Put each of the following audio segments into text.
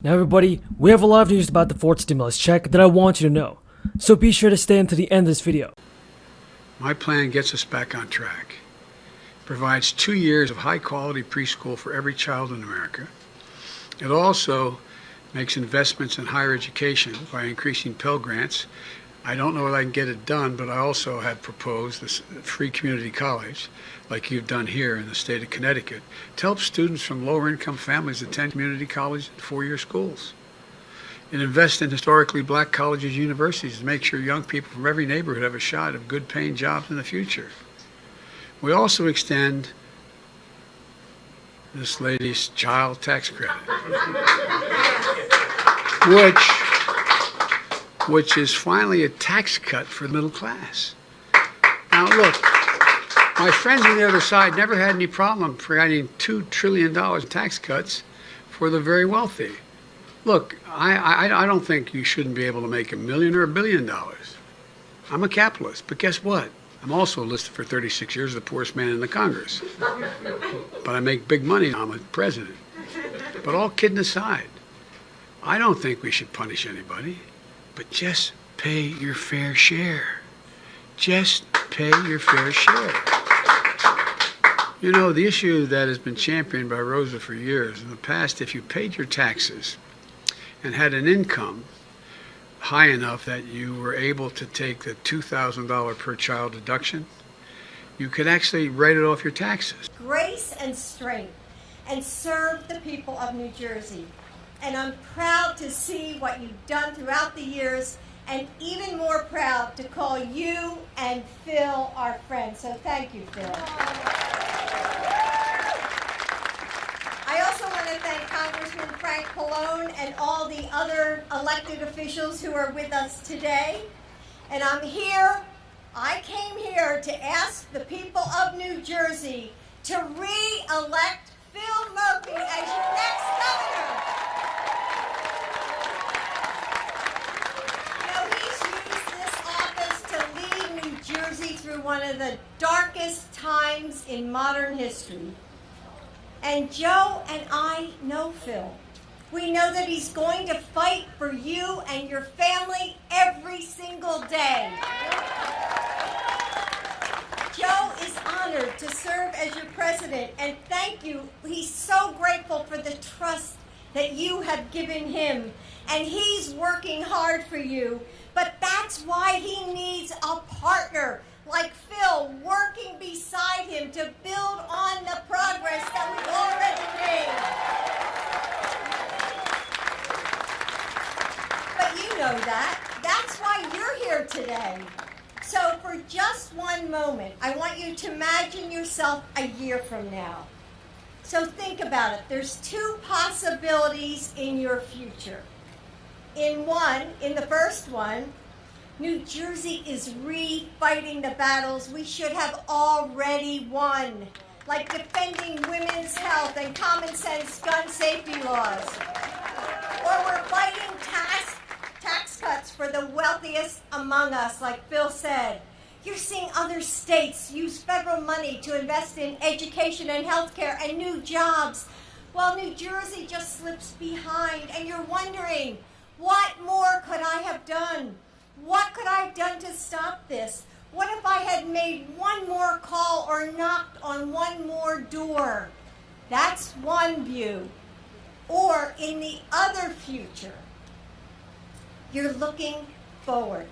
Now everybody, we have a lot of news about the fourth stimulus check that I want you to know, so be sure to stay until the end of this video. My plan gets us back on track. It provides 2 years of high-quality preschool for every child in America. It also makes investments in higher education by increasing Pell Grants. I don't know if I can get it done, but I also have proposed this free community college, like you've done here in the state of Connecticut, to help students from lower-income families attend community college and four-year schools. And invest in historically black colleges and universities to make sure young people from every neighborhood have a shot at good-paying jobs in the future. We also extend this lady's child tax credit, which is finally a tax cut for the middle class. Now look, my friends on the other side never had any problem providing $2 trillion in tax cuts for the very wealthy. Look, I don't think you shouldn't be able to make $1 million or $1 billion. I'm a capitalist, but guess what? I'm also listed for 36 years as the poorest man in the Congress. But I make big money. I'm a president. But all kidding aside, I don't think we should punish anybody, but just pay your fair share. Just pay your fair share. You know, the issue that has been championed by Rosa for years, in the past, if you paid your taxes and had an income high enough that you were able to take the $2,000 per child deduction, you could actually write it off your taxes. Grace and strength, and serve the people of New Jersey. And I'm proud to see what you've done throughout the years, and even more proud to call you and Phil our friends. So thank you, Phil. I also want to thank Congressman Frank Pallone and all the other elected officials who are with us today. And I came here to ask the people of New Jersey to re-elect Phil Murphy as your next governor. You know, he's used this office to lead New Jersey through one of the darkest times in modern history. And Joe and I know Phil. We know that he's going to fight for you and your family every single day. Joe is honored to serve as your president, and thank you. He's so grateful for the trust that you have given him, and he's working hard for you. But that's why he needs a partner like Phil working beside him to build on the progress that we've already made. But you know that. That's why you're here today. So for just one moment, I want you to imagine yourself a year from now. So think about it. There's two possibilities in your future. In the first one, New Jersey is re-fighting the battles we should have already won, like defending women's health and common sense gun safety laws. Or we're fighting tax cuts for the wealthiest among us, like Phil said. You're seeing other states use federal money to invest in education and healthcare and new jobs, while New Jersey just slips behind, and you're wondering, what more could I have done? What could I have done to stop this? What if I had made one more call or knocked on one more door? That's one view. Or in the other future, you're looking forward.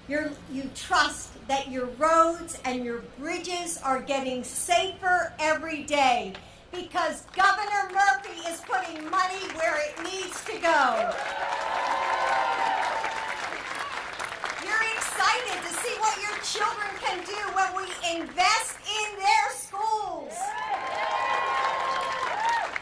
You trust that your roads and your bridges are getting safer every day because Governor Murphy is putting money where it needs to go. You're excited to see what your children can do when we invest in their schools.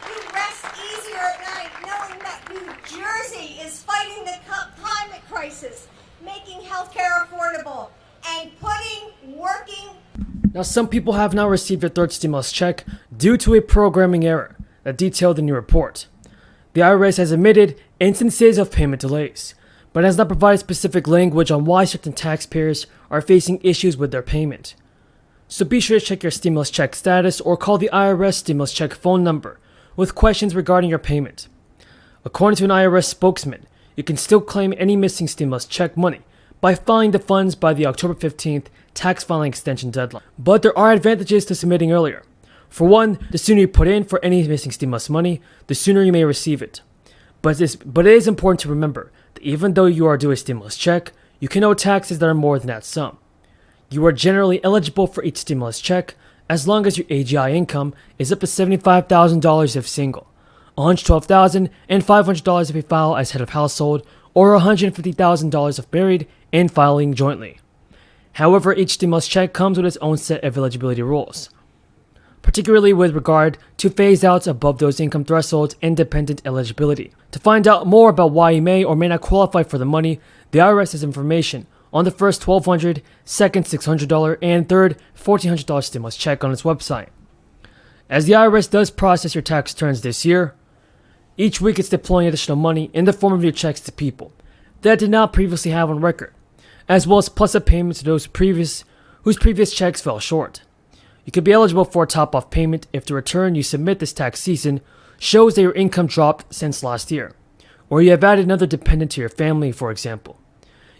You rest easier at night knowing that New Jersey is fighting the climate crisis, making healthcare affordable, and working. Now some people have now received their third stimulus check due to a programming error that detailed in your report. The IRS has admitted instances of payment delays, but has not provided specific language on why certain taxpayers are facing issues with their payment. So be sure to check your stimulus check status or call the IRS stimulus check phone number with questions regarding your payment. According to an IRS spokesman, you can still claim any missing stimulus check money by filing the funds by the October 15th tax filing extension deadline. But there are advantages to submitting earlier. For one, the sooner you put in for any missing stimulus money, the sooner you may receive it. But it is important to remember that even though you are due a stimulus check, you can owe taxes that are more than that sum. You are generally eligible for each stimulus check as long as your AGI income is up to $75,000 if single, $112,000 and $500 if you file as head of household, or $150,000 if married and filing jointly. However, each stimulus check comes with its own set of eligibility rules, particularly with regard to phase-outs above those income thresholds and dependent eligibility. To find out more about why you may or may not qualify for the money, the IRS has information on the first $1,200, second $600, and third $1,400 stimulus check on its website. As the IRS does process your tax returns this year, each week it's deploying additional money in the form of new checks to people that did not previously have on record, as well as plus-up payments to those whose previous checks fell short. You could be eligible for a top-off payment if the return you submit this tax season shows that your income dropped since last year, or you have added another dependent to your family, for example.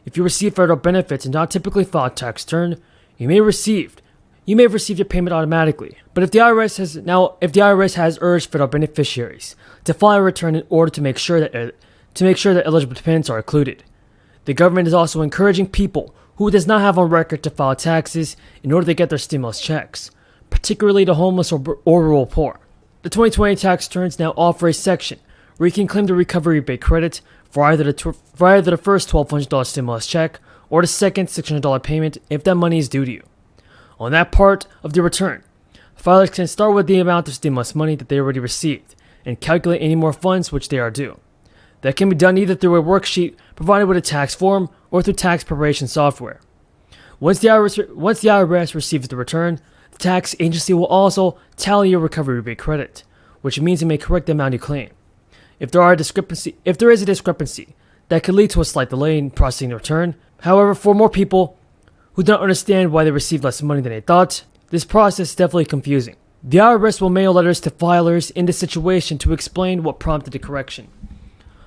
If you receive federal benefits and not typically file a tax return, you may have received your payment automatically. But if the IRS has urged federal beneficiaries to file a return in order to make sure that eligible dependents are included, the government is also encouraging people who does not have on record to file taxes in order to get their stimulus checks, particularly the homeless or rural poor. The 2020 tax returns now offer a section where you can claim the recovery rebate credit for either the first $1,200 stimulus check or the second $600 payment if that money is due to you. On that part of the return, filers can start with the amount of stimulus money that they already received and calculate any more funds which they are due. That can be done either through a worksheet provided with a tax form or through tax preparation software. Once the IRS receives the return, the tax agency will also tally your recovery rebate credit, which means it may correct the amount you claim. If there is a discrepancy, that could lead to a slight delay in processing the return. However, for more people who don't understand why they received less money than they thought, this process is definitely confusing. The IRS will mail letters to filers in this situation to explain what prompted the correction.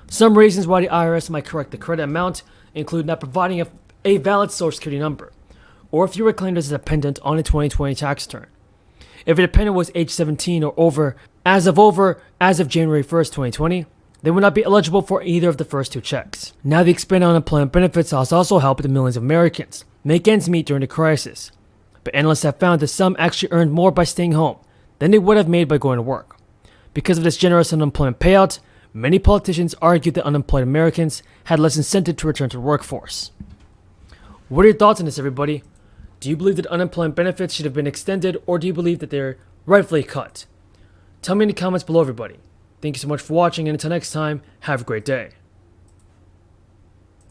Some reasons why the IRS might correct the credit amount include not providing a valid Social Security number, or if you were claimed as a dependent on a 2020 tax return. If a dependent was age 17 or over as of January 1st, 2020, they would not be eligible for either of the first two checks. Now the expanded unemployment benefits has also helped the millions of Americans make ends meet during the crisis. But analysts have found that some actually earned more by staying home than they would have made by going to work. Because of this generous unemployment payout, many politicians argued that unemployed Americans had less incentive to return to the workforce. What are your thoughts on this, everybody? Do you believe that unemployment benefits should have been extended, or do you believe that they're rightfully cut? Tell me in the comments below, everybody. Thank you so much for watching, and until next time, have a great day.